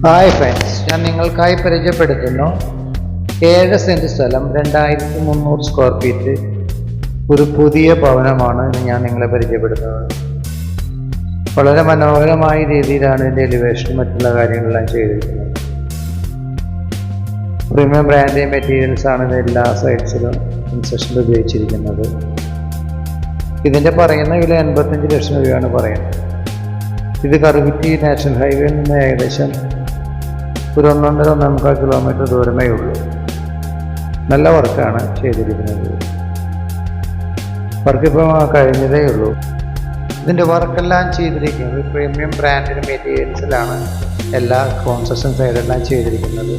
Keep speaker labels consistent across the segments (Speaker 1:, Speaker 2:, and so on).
Speaker 1: Hi friends, ഞാൻ നിങ്ങൾക്കായി പരിചയപ്പെടുത്തുന്നു 7 സെൻറ്റ് സ്ഥലം 2300 സ്ക്വയർ ഫീറ്റ് ഒരു പുതിയ ഭവനമാണ് ഞാൻ നിങ്ങളെ പരിചയപ്പെടുത്തുന്നത്. വളരെ മനോഹരമായ രീതിയിലാണ് ഇതിൻ്റെ എലിവേഷനും മറ്റുള്ള കാര്യങ്ങളെല്ലാം ചെയ്തിരിക്കുന്നത്. പ്രീമിയം ബ്രാൻഡ് മെറ്റീരിയൽസ് ആണ് ഇത് എല്ലാ സൈഡ്സിലും കൺസ്ട്രക്ഷനിൽ ഉപയോഗിച്ചിരിക്കുന്നത്. ഇതിൻ്റെ പറയുന്ന വില 85 ലക്ഷം രൂപയാണ് പറയുന്നത്. ഇത് കറുകുറ്റി നാഷണൽ ഹൈവേയിൽ നിന്ന് ഏകദേശം ഒരു 1.5 കിലോമീറ്റർ ദൂരമേ ഉള്ളൂ. നല്ല വർക്കാണ് ചെയ്തിരിക്കുന്നത്. വർക്കിപ്പോൾ കഴിഞ്ഞതേ ഉള്ളൂ. ഇതിൻ്റെ വർക്കെല്ലാം ചെയ്തിരിക്കുന്നത് പ്രീമിയം ബ്രാൻഡിൻ്റെ മെറ്റീരിയൽസിലാണ് എല്ലാ കൺസ്ട്രക്ഷൻ സൈഡെല്ലാം ചെയ്തിരിക്കുന്നത്.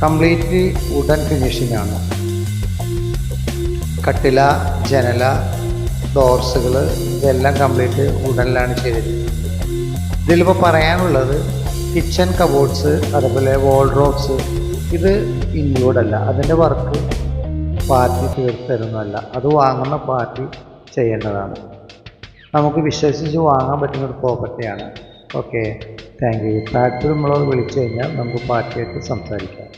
Speaker 1: കംപ്ലീറ്റ്ലി വുഡൻ ഫിനിഷിംഗ് ആണ്. കട്ടില, ജനല, ഡോർസുകൾ ഇതെല്ലാം കംപ്ലീറ്റ് വുഡനിലാണ് ചെയ്തിരിക്കുന്നത്. ഇതിലിപ്പോൾ പറയാനുള്ളത് കിച്ചൺ കബോർഡ്സ്, അതുപോലെ വാൾഡ്രോബ്സ് ഇത് ഇൻക്ലൂഡ് അല്ല. അതിൻ്റെ വർക്ക് പാർട്ടി തീർത്തരുന്നതല്ല, അത് വാങ്ങുന്ന പാർട്ടി ചെയ്യേണ്ടതാണ്. നമുക്ക് വിശ്വസിച്ച് വാങ്ങാൻ പറ്റുന്നൊരു പ്രോപ്പർട്ടിയാണ്. Okay, thank you. താല്പര്യമുള്ളവർ വിളിച്ചു കഴിഞ്ഞാൽ നമുക്ക് പാർട്ടിയായിട്ട് സംസാരിക്കാം.